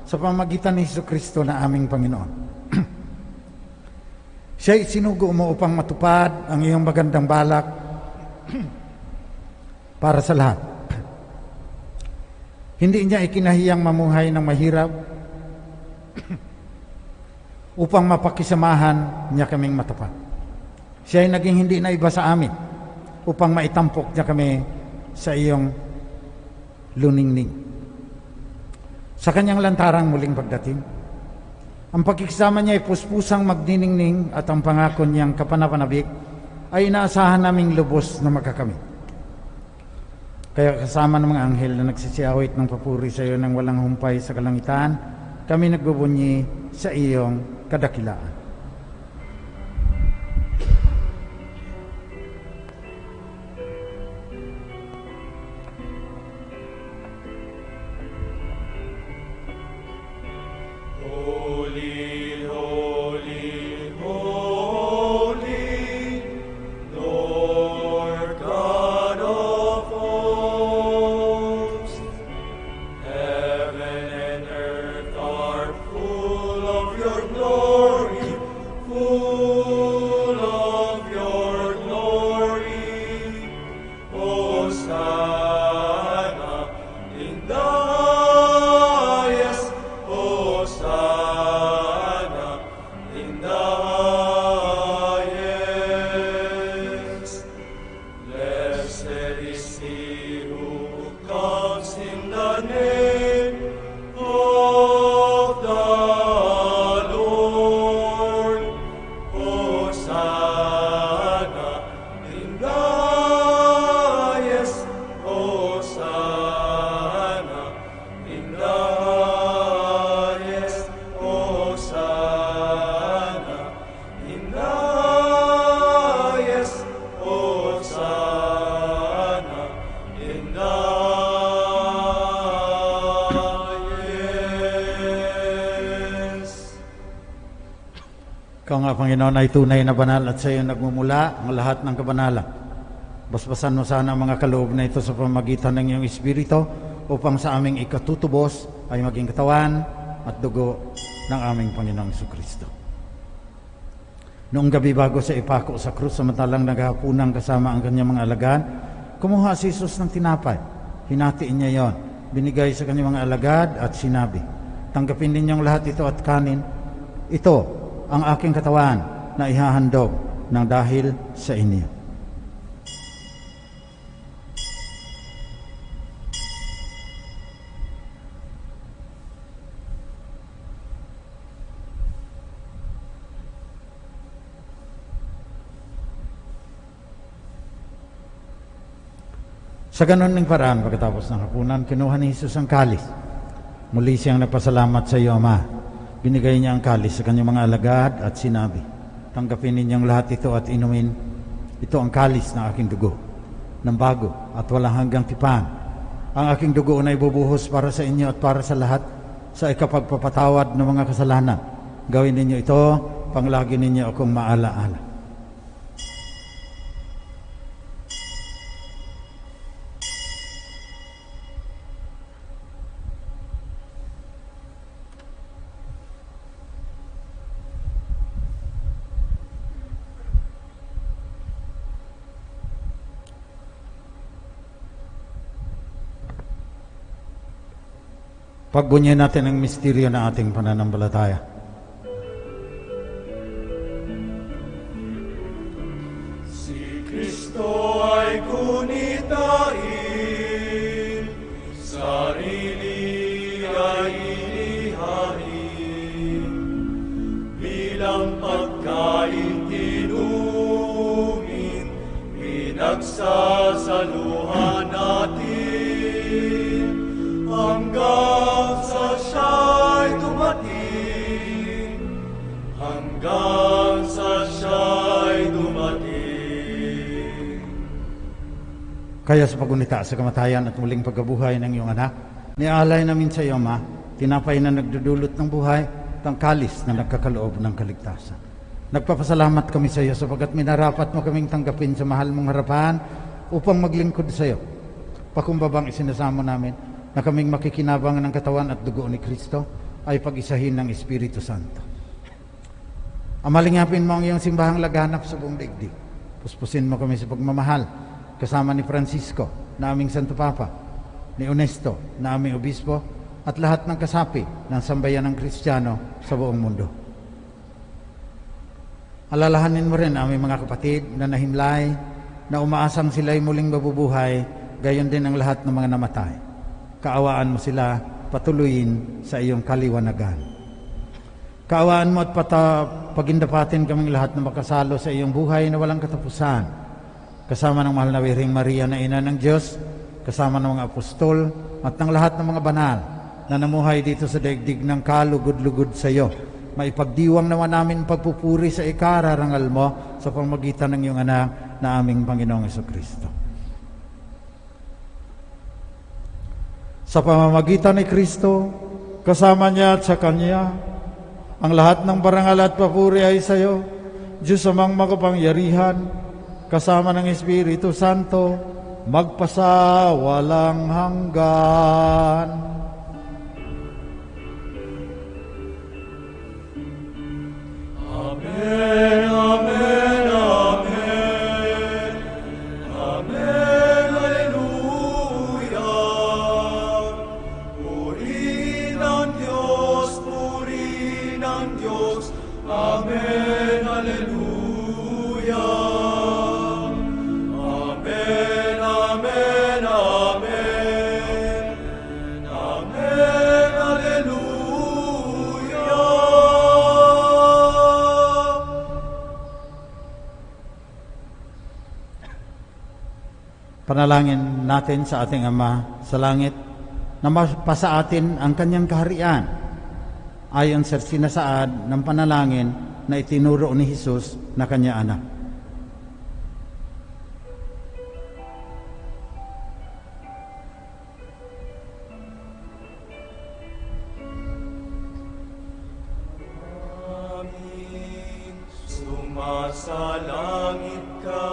sa pamagitan ni Jesucristo na aming Panginoon. Siya'y sinugo mo upang matupad ang iyong magandang balak para sa lahat. Hindi niya ikinahiyang mamuhay ng mahirap upang mapakisamahan niya kaming matapat. Siya ay naging hindi na iba sa amin upang maitampok niya kami sa iyong luningning. Sa kanyang lantarang muling pagdating, ang pagkikisama niya ay puspusang magniningning at ang pangako niyang kapanapanabik ay inaasahan naming lubos na magkakamit. Kaya kasama ng mga anghel na nagsisiyawit ng papuri sa iyo ng walang humpay sa kalangitan, kami nagbubunyi sa iyong kadakilaan. Holy, holy, holy, Lord God of hosts. Heaven and earth are full of your glory. Ikaw nga, Panginoon, ay tunay na banal at sa iyo nagmumula ang lahat ng kabanalan. Basbasan mo sana ang mga kaloob na ito sa pamamagitan ng iyong Espiritu upang sa aming ikatutubos ay maging katawan at dugo ng aming Panginoong Jesucristo. Noong gabi bago sa ipako sa krus, samantalang naghahapunan kasama ang kanyang mga alagad, kumuha si Jesus ng tinapay. Hinatiin niya yon, binigay sa kanyang mga alagad at sinabi, "Tanggapin ninyong lahat ito at kanin. Ito ang aking katawan na ihahandog ng dahil sa inyo." Sa ganon ng paraan, pagkatapos ng hapunan, kinuha ni Jesus ang kalis. Muli siyang nagpasalamat sa iyo, Ama. Binigay niya ang kalis sa kanyang mga alagad at sinabi, "Tanggapin ninyong lahat ito at inumin. Ito ang kalis ng aking dugo, ng bago at walang hanggang tipan. Ang aking dugo na ibubuhos para sa inyo at para sa lahat sa ikapagpapatawad ng mga kasalanan. Gawin ninyo ito, panglagi ninyo akong maalaala." Pagbunyan natin ang misteryo ng ating pananampalataya. Si Kristo ay gunitain, sarili ay inihain, bilang pagkain inumin, pinagsasaluhan natin, hanggang sa siya'y dumating, hanggang sa siya'y dumating. Kaya sa pagunita sa kamatayan at muling pagkabuhay ng iyong anak, nialay namin sa iyo, Ama, tinapay na nagdudulot ng buhay, tangkalis na nagkakaloob ng kaligtasan. Nagpapasalamat kami sa iyo sapagkat minarapat mo kaming tanggapin sa mahal mong harapan upang maglingkod sa iyo. Pakumbabang isinasamo namin na kaming makikinabang ng katawan at dugo ni Kristo ay pag-isahin ng Espiritu Santo. Amalingapin mo ang iyong simbahang laganap sa buong daigdig. Puspusin mo kami sa pagmamahal kasama ni Francisco na aming Santo Papa, ni Onesto na aming Obispo at lahat ng kasapi ng sambayan ng Kristiyano sa buong mundo. Alalahanin mo rin ang aming mga kapatid na nahimlay na umaasang sila'y muling mabubuhay, gayon din ang lahat ng mga namatay. Kaawaan mo sila, patuloyin sa iyong kaliwanagan. Kaawaan mo at pagindapatin kaming lahat na makasalo sa iyong buhay na walang katapusan. Kasama ng mahal na Birheng Maria na Ina ng Diyos, kasama ng mga apostol at ng lahat ng mga banal na namuhay dito sa daigdig ng kalugod-lugod sa iyo. Maipagdiwang naman namin pagpupuri sa ikararangal mo sa pamamagitan ng iyong anak na aming Panginoong Jesucristo. Sa pamamagitan ni Kristo, kasama niya at sa Kanya, ang lahat ng parangal at papuri ay sa iyo, Diyos amang makapangyarihan, kasama ng Espiritu Santo, magpasawalang hanggan. Amen, amen, amen. Amen, haleluya. Purihin ang Diyos, purihin ang Diyos. Amen, haleluya. Amen, amen, amen. Amen, haleluya. Panalangin natin sa ating Ama sa langit na mapasa atin ang Kanyang kaharian ayon sa sinasaad ng panalangin na itinuro ni Jesus na Kanya anak. Amin. nasa langit ka,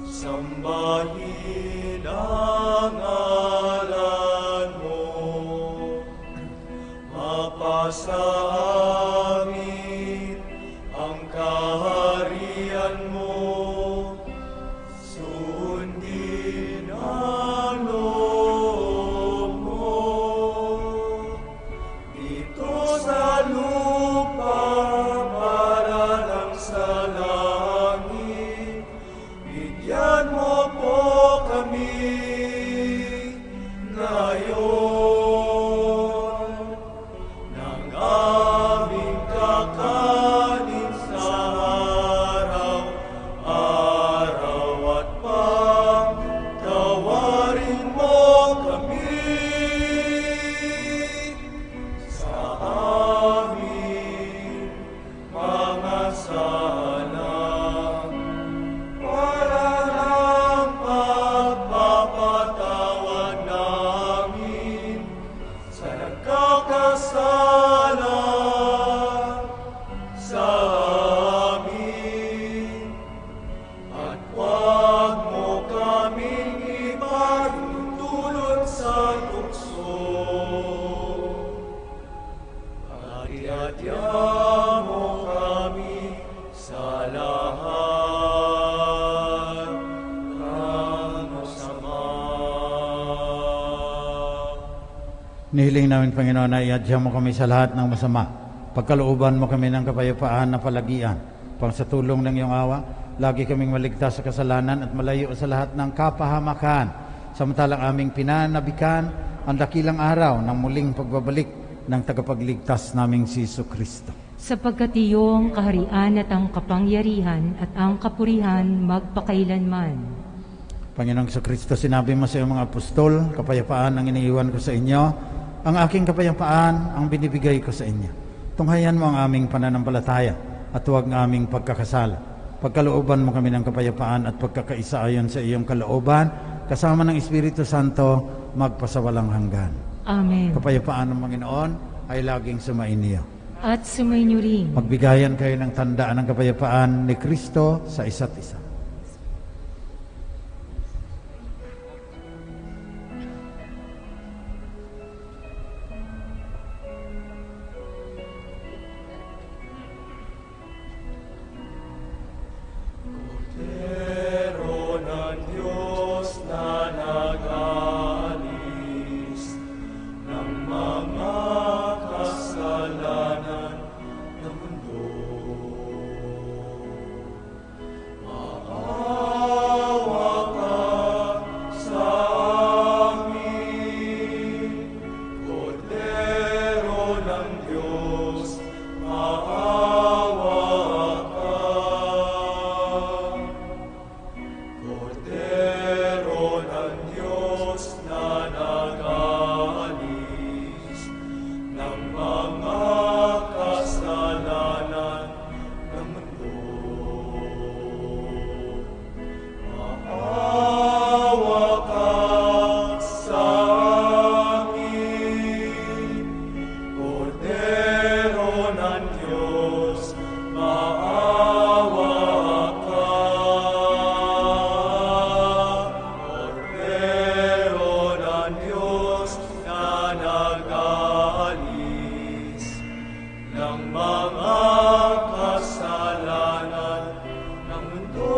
sambahin ang ngalan mo. Mapasa amin ang kaharian mo, sundin ang loob mo. Dito sa lupa para lang sa langit, bigyan mo po kami ngayon ng aming kakanin sa araw-araw at pagtawarin mo kami sa aming mga sala, para lang pagpapatawad namin sa nagkakasala sa amin. At huwag mo kaming ipahintulot sa tukso, at iadya mo kami sa lahat ng masama. Nihiling namin, Panginoon, na iadya mo kami sa lahat ng masama. Pagkalooban mo kami ng kapayapaan na palagian. Pang sa tulong ng iyong awa, lagi kaming maligtas sa kasalanan at malayo sa lahat ng kapahamakan. Samantalang aming pinanabikan ang dakilang araw ng muling pagbabalik ng tagapagligtas naming si Jesucristo. Sapagkat iyong kaharian at ang kapangyarihan at ang kapurihan magpakailanman. Panginoong Jesucristo, sinabi mo sa iyong mga apostol, kapayapaan ang iniiwan ko sa inyo, ang aking kapayapaan ang binibigay ko sa inyo. Tunghayan mo ang aming pananampalataya at huwag ng aming pagkakasala. Pagkalooban mo kami ng kapayapaan at pagkakaisa ayon sa iyong kalooban, kasama ng Espiritu Santo, magpasawalang hanggan. Amen. Kapayapaan ng Panginoon ay laging sumainyo. At sumainyo rin. Magbigayan kayo ng tandaan ng kapayapaan ni Kristo sa isa't isa. Pero ng Diyos na nag-alis ng mga kasalanan ng mundo, maawa ka sa amin. Kordero ng Diyos, maawa ka. Kordero ng Diyos na nag-alis ng mga kasalanan ng mundo, maawa ka sa amin. Kordero ng Diyos, maawa ka. Kordero ng Diyos na nag-aalis ng mga kasalanan ng mundo,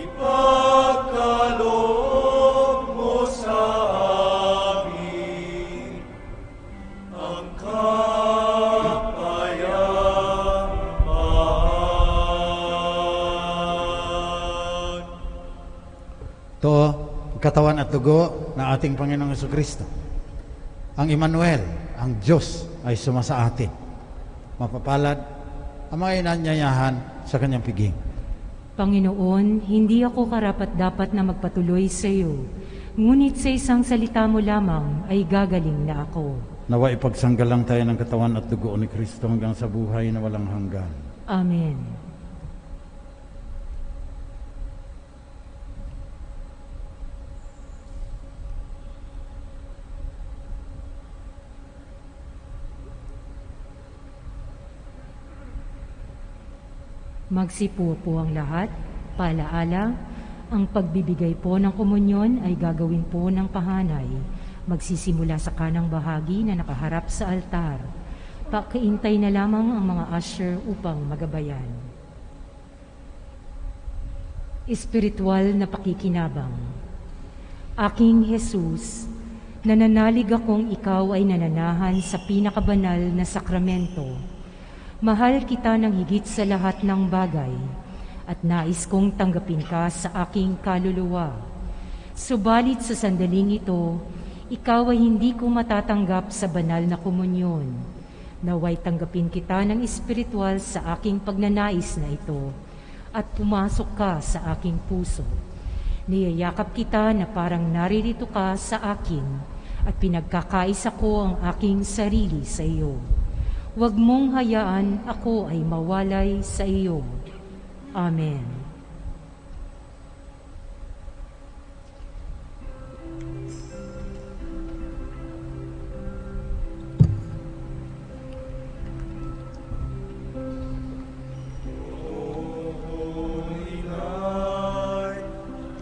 ipagkaloob mo sa amin ang kapayapaan. Ito, katawan at dugo ng ating Panginoong Jesucristo. Ang Emmanuel, ang Diyos, ay sumasa atin. Mapapalad ang mga inanyayahan sa kanyang piging. Panginoon, hindi ako karapat-dapat na magpatuloy sa iyo, ngunit sa isang salita mo lamang ay gagaling na ako. Nawa ipagsanggalang tayo ng katawan at dugo ni Kristo hanggang sa buhay na walang hanggan. Amen. Magsipo po ang lahat. Paalaala, ang pagbibigay po ng komunyon ay gagawin po ng pahanay. Magsisimula sa kanang bahagi na nakaharap sa altar. Pakiintay na lamang ang mga usher upang magabayan. Espiritual na pakikinabang. Aking Jesus, nananalig akong ikaw ay nananahan sa pinakabanal na sakramento. Mahal kita ng higit sa lahat ng bagay at nais kong tanggapin ka sa aking kaluluwa. Subalit sa sandaling ito, ikaw ay hindi ko matatanggap sa banal na komunyon. Naway tanggapin kita ng espiritual sa aking pagnanais na ito at pumasok ka sa aking puso. Niyayakap kita na parang naririto ka sa akin at pinagkakaisa ko ang aking sarili sa iyo. Huwag mong hayaan ako ay mawalay sa iyo. Amen. Holy night,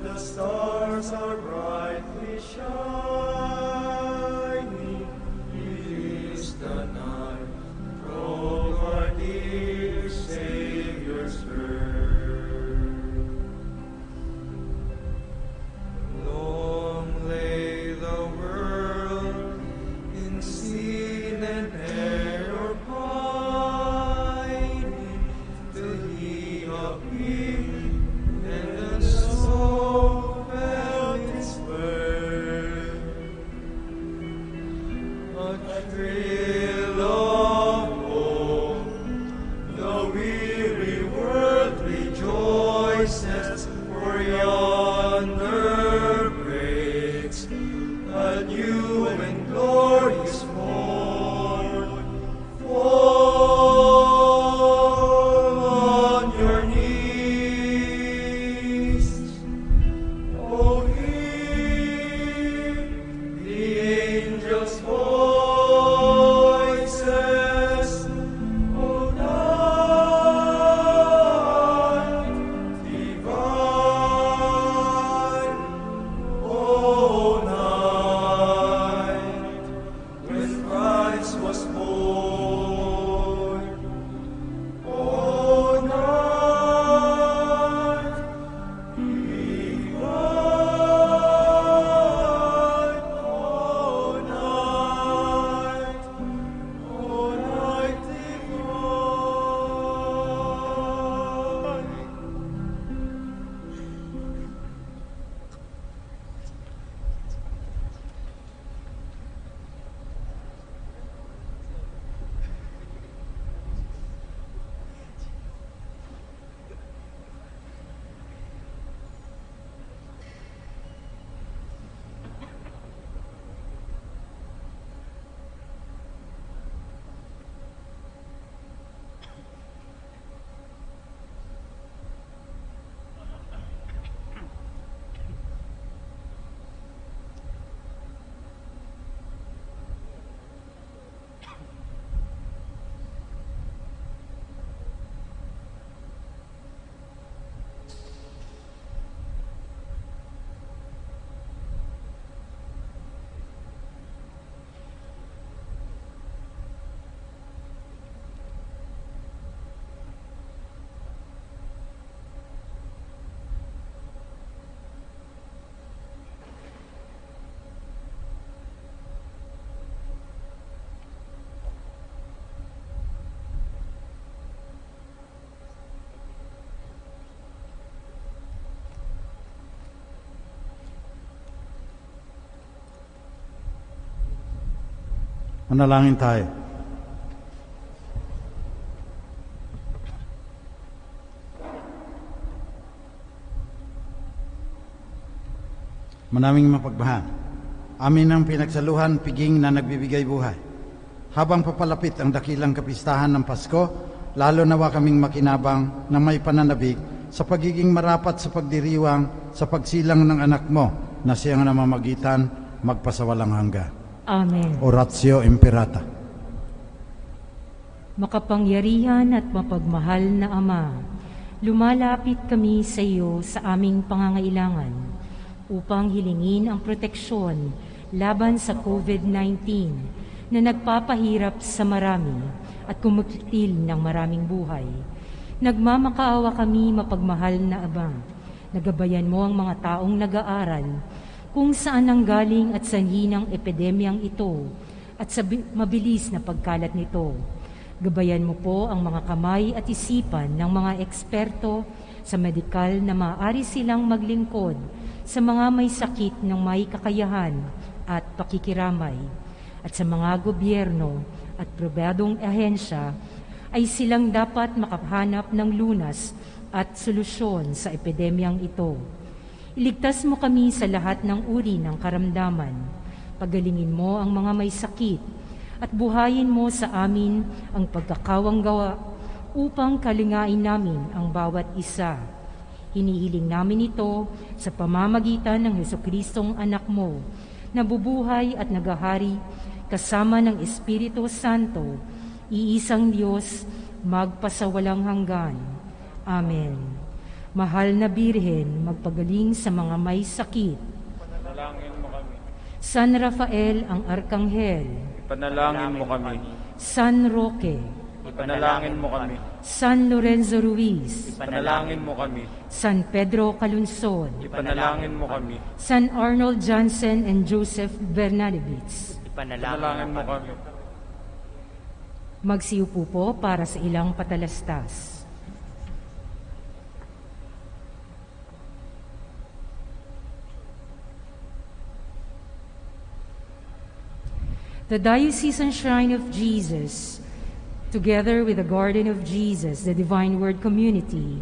the stars are brightly shining. It is the night from our dear Savior's birth. Long lay the world in sin and error pining, till He appeared, and the soul felt its birth. A thrill of hope, the weary world rejoices, for yonder breaks a new and glorious morn. Fall on your knees, oh, hear the angels' voices, oh, night divine, oh, night when Christ was born, oh, night divine, oh, night divine. Manalangin tayo. Manaming mapagmahal, amin ang pinagsaluhan piging na nagbibigay buhay. Habang papalapit ang dakilang kapistahan ng Pasko, lalo nawa kaming makinabang na may pananabik sa pagiging marapat sa pagdiriwang sa pagsilang ng anak mo na siyang namamagitan magpasawalang hanggan. Amen. Oratio Imperata. Makapangyarihan at mapagmahal na Ama, Lumalapit kami sa iyo sa aming pangangailangan upang hilingin ang proteksyon laban sa COVID-19 na nagpapahirap sa marami at kumukitil ng maraming buhay. Nagmamakaawa kami, mapagmahal na Ama. Nagabayan mo ang mga taong nag-aaral kung saan nanggaling at sanhi ng epidemyang ito at sa mabilis na pagkalat nito. Gabayan mo po ang mga kamay at isipan ng mga eksperto sa medikal na maaari silang maglingkod sa mga may sakit ng may kakayahan at pakikiramay. At sa mga gobyerno at pribadong ahensya ay silang dapat makahanap ng lunas at solusyon sa epidemyang ito. Iligtas mo kami sa lahat ng uri ng karamdaman. Pagalingin mo ang mga may sakit at buhayin mo sa amin ang pagkakawang gawa upang kalingain namin ang bawat isa. Hinihiling namin ito sa pamamagitan ng Jesucristong anak mo, na bubuhay at nagahari kasama ng Espiritu Santo, iisang Diyos, magpasawalang hanggan. Amen. Mahal na Birhen, magpagaling sa mga may sakit. Panalangin mo kami. San Rafael ang Arkanghel, Panalangin mo kami. San Roque, Panalangin mo kami. San Lorenzo Ruiz, Panalangin mo kami. San Pedro Calungsod, Panalangin mo kami. San Arnold Johnson and Joseph Bernadevitz. Panalangin mo kami. Magsiupo po para sa ilang patalastas. The Diocesan Shrine of Jesus, together with the Garden of Jesus, the Divine Word Community,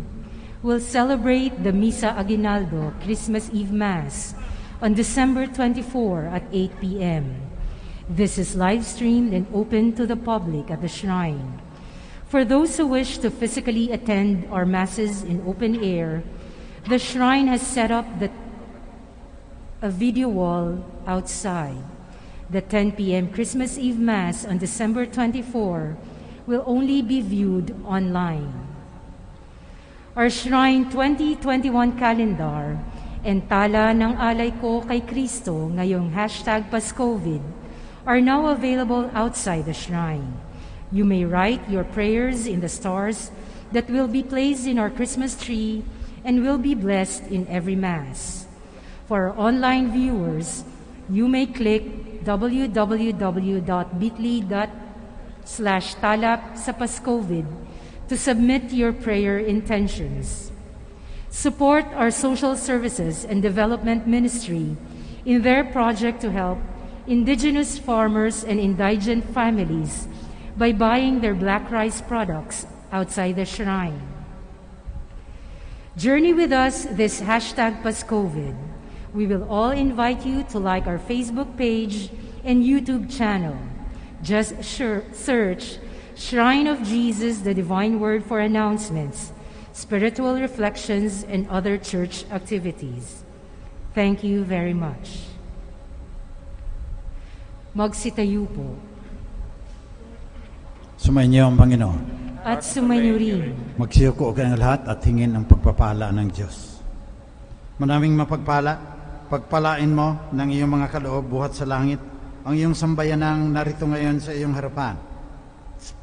will celebrate the Misa Aguinaldo Christmas Eve Mass on December 24 at 8 p.m. This is live-streamed and open to the public at the shrine. For those who wish to physically attend our Masses in open air, the shrine has set up a video wall outside. The 10 p.m. Christmas Eve Mass on December 24 will only be viewed online. Our Shrine 2021 calendar and tala ng alay ko kay Kristo ngayong #Pascovid are now available outside the shrine. You may write your prayers in the stars that will be placed in our Christmas tree and will be blessed in every Mass. For our online viewers, you may click www.bit.ly/talapsapascovid to submit your prayer intentions. Support our social services and development ministry in their project to help indigenous farmers and indigent families by buying their black rice products outside the shrine. Journey with us this #Pascovid. We will all invite you to like our Facebook page and YouTube channel. Just search Shrine of Jesus, the Divine Word for announcements, spiritual reflections, and other church activities. Thank you very much. Magsitayo po. Sumainyo ang Panginoon. At sumainyo rin. Magsiyuko kayong lahat at hingin ang pagpapala ng Diyos. Maraming mapagpala. Pagpalain mo ng iyong mga kaloob buhat sa langit ang iyong sambayanang narito ngayon sa iyong harapan.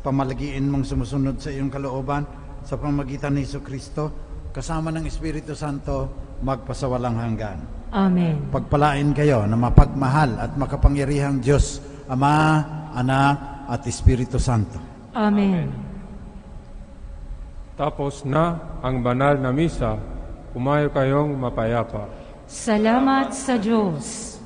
Pamalagiin mong sumusunod sa iyong kalooban sa pamagitan ni Jesucristo kasama ng Espiritu Santo magpasawalang hanggan. Amen. Pagpalain kayo na mapagmahal at makapangyarihang Diyos, Ama, Anak at Espiritu Santo. Amen. Tapos na ang banal na misa, kumayo kayong mapayapa. Salamat sa Diyos.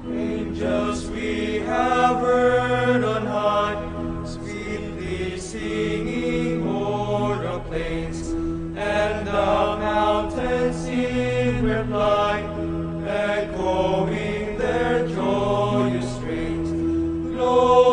Angels we have heard on high, sweetly singing o'er the plains, and the mountains in reply, echoing their joyous strains. Glory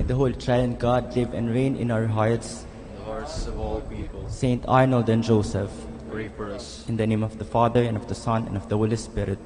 the Holy Triune God, live and reign in our hearts. The hearts of all people. Saint Arnold and Joseph, Pray for us. in the name of the Father, and of the Son, and of the Holy Spirit.